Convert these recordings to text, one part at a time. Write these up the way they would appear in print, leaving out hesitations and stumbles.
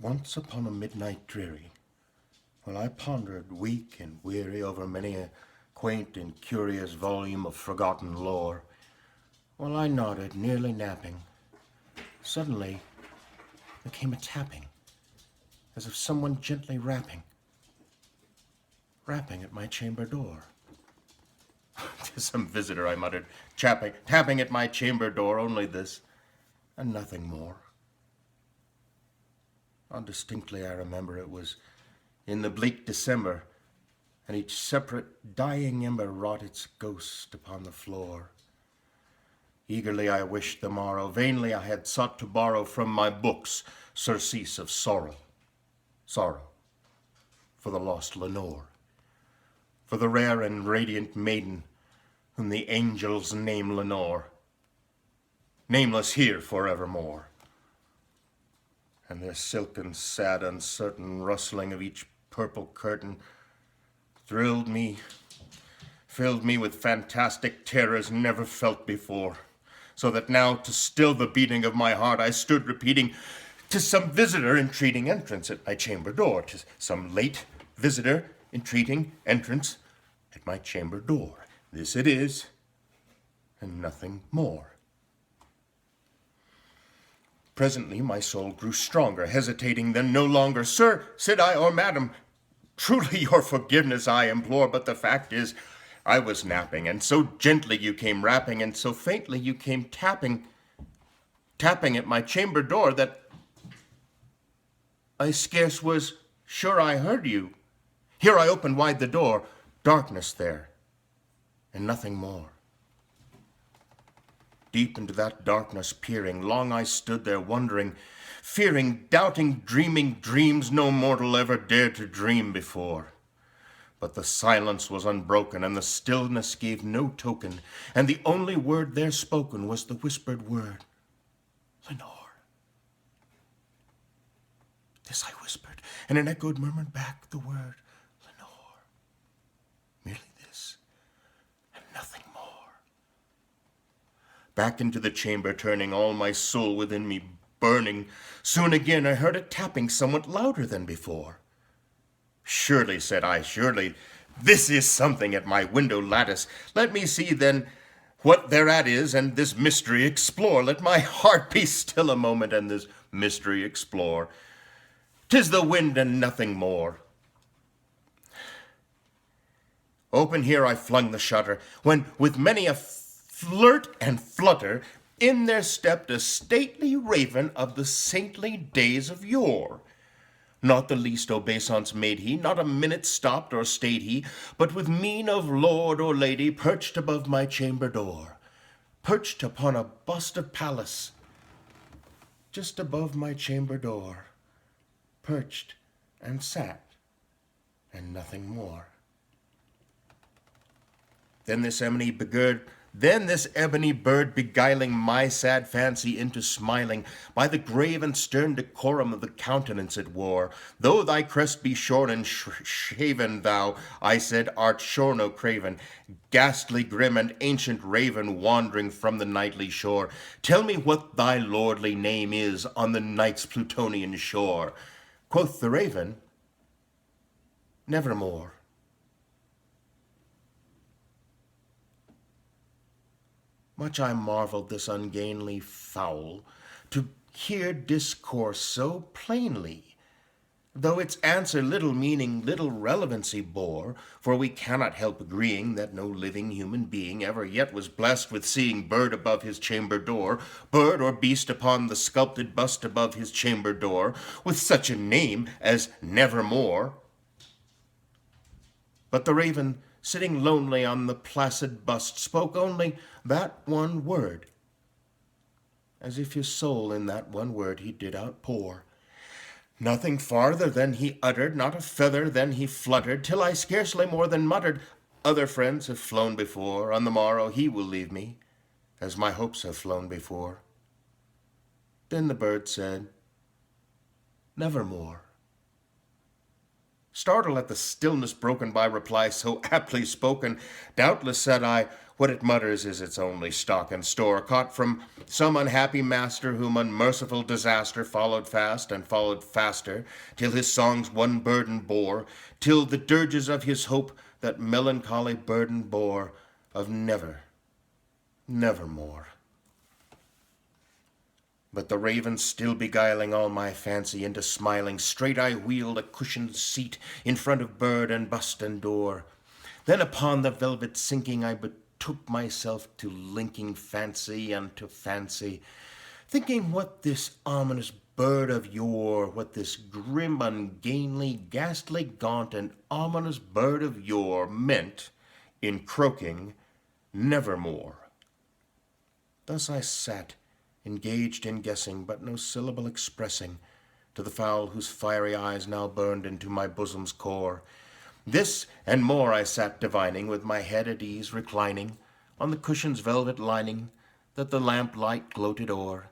Once upon a midnight dreary, while I pondered weak and weary over many a quaint and curious volume of forgotten lore, while I nodded, nearly napping, suddenly there came a tapping, as of someone gently rapping at my chamber door. "'Tis some visitor," I muttered, tapping at my chamber door, only this, and nothing more. How distinctly I remember it was in the bleak December, and each separate dying ember wrought its ghost upon the floor. Eagerly I wished the morrow, vainly I had sought to borrow from my books surcease of sorrow, for the lost Lenore, for the rare and radiant maiden whom the angels name Lenore, nameless here forevermore. And their silken, sad, uncertain rustling of each purple curtain thrilled me, filled me with fantastic terrors never felt before, so that now, to still the beating of my heart, I stood repeating, "'Tis some visitor entreating entrance at my chamber door. 'Tis some late visitor entreating entrance at my chamber door. This it is, and nothing more." Presently my soul grew stronger, hesitating then no longer. "Sir," said I, "or madam, truly your forgiveness I implore, but the fact is I was napping, and so gently you came rapping, and so faintly you came tapping at my chamber door, that I scarce was sure I heard you. Here I opened wide the door, darkness there, and nothing more. Deep into that darkness peering, long I stood there wondering, fearing, doubting, dreaming dreams no mortal ever dared to dream before. But the silence was unbroken, and the stillness gave no token, and the only word there spoken was the whispered word, "Lenore." This I whispered, and an echoed murmured back the word, "Lenore." Merely this, and nothing more. Back into the chamber turning, all my soul within me burning, soon again I heard it tapping somewhat louder than before. "Surely," said I, "surely this is something at my window lattice. Let me see then what thereat is, and this mystery explore. Let my heart be still a moment, and this mystery explore. 'Tis the wind and nothing more." Open here I flung the shutter, when with many a flirt and flutter in there stepped a stately raven of the saintly days of yore. Not the least obeisance made he, not a minute stopped or stayed he, but with mien of lord or lady perched above my chamber door, perched upon a bust of Pallas, just above my chamber door, perched and sat, and nothing more. Then this ebony bird beguiling my sad fancy into smiling, by the grave and stern decorum of the countenance it wore. "Though thy crest be shorn and shaven, thou," I said, "art sure no craven, ghastly grim and ancient raven wandering from the nightly shore. Tell me what thy lordly name is on the night's Plutonian shore." Quoth the raven, "Nevermore." Much I marveled this ungainly fowl to hear discourse so plainly, though its answer little meaning, little relevancy bore, for we cannot help agreeing that no living human being ever yet was blessed with seeing bird above his chamber door, bird or beast upon the sculpted bust above his chamber door, with such a name as Nevermore. But the raven, sitting lonely on the placid bust, spoke only that one word, as if his soul in that one word he did outpour. Nothing farther than he uttered, not a feather than he fluttered, till I scarcely more than muttered, "Other friends have flown before, on the morrow he will leave me, as my hopes have flown before." Then the bird said, "Nevermore." Startled at the stillness broken by reply so aptly spoken, doubtless, said I, What it mutters is its only stock and store, caught from some unhappy master whom unmerciful disaster followed fast and followed faster, till his songs one burden bore, till the dirges of his hope that melancholy burden bore of never, nevermore. But the raven still beguiling all my fancy into smiling, straight I wheeled a cushioned seat in front of bird and bust and door. Then upon the velvet sinking I betook myself to linking fancy unto fancy, thinking what this ominous bird of yore, what this grim, ungainly, ghastly, gaunt, and ominous bird of yore meant in croaking nevermore. Thus I sat, engaged in guessing, but no syllable expressing, to the fowl whose fiery eyes now burned into my bosom's core. This and more I sat divining, with my head at ease reclining on the cushion's velvet lining that the lamplight gloated o'er,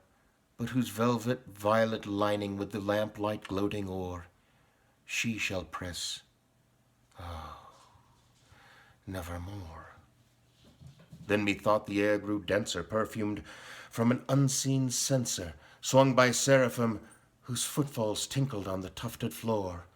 but whose velvet violet lining with the lamplight gloating o'er she shall press, nevermore. Then methought the air grew denser, perfumed from an unseen censer, swung by seraphim whose footfalls tinkled on the tufted floor.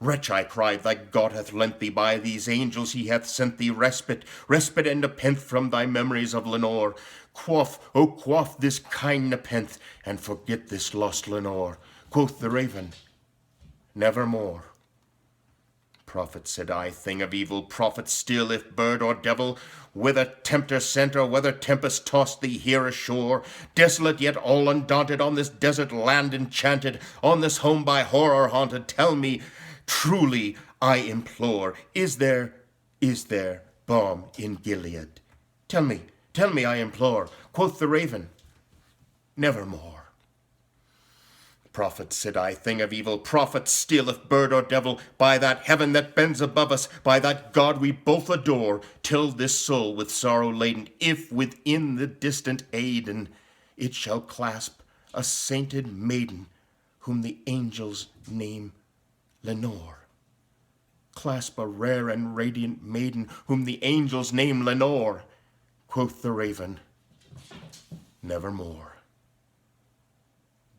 Wretch, I cried, thy God hath lent thee, by these angels he hath sent thee respite, respite and nepenthe from thy memories of Lenore. Quaff, oh quaff this kind nepenthe, and forget this lost Lenore. Quoth the raven, nevermore. Prophet, said I, thing of evil, prophet still, if bird or devil, whether tempter sent or whether tempest tossed thee here ashore, desolate yet all undaunted, on this desert land enchanted, on this home by horror haunted, tell me, truly I implore, is there balm in Gilead? Tell me, I implore. Quoth the raven, nevermore. Prophet, said I, thing of evil, prophet still, if bird or devil, by that heaven that bends above us, by that God we both adore, till this soul with sorrow laden, if within the distant Aidenn, it shall clasp a sainted maiden, whom the angels name Lenore. Clasp a rare and radiant maiden, whom the angels name Lenore. Quoth the raven, nevermore.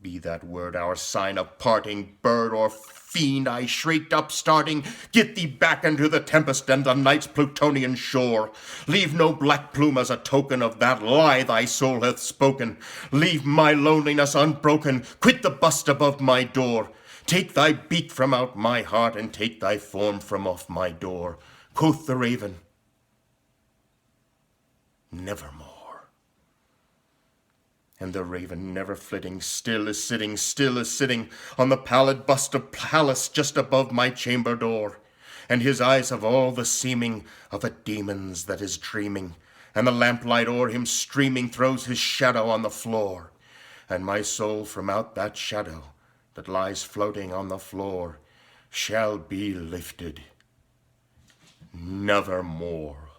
Be that word our sign of parting, bird or fiend, I shrieked up starting, get thee back into the tempest and the night's Plutonian shore. Leave no black plume as a token of that lie thy soul hath spoken. Leave my loneliness unbroken, quit the bust above my door. Take thy beak from out my heart, and take thy form from off my door. Quoth the raven, nevermore. And the raven, never flitting, still is sitting on the pallid bust of Pallas just above my chamber door. And his eyes have all the seeming of a demon's that is dreaming, and the lamplight o'er him streaming throws his shadow on the floor. And my soul from out that shadow that lies floating on the floor shall be lifted nevermore.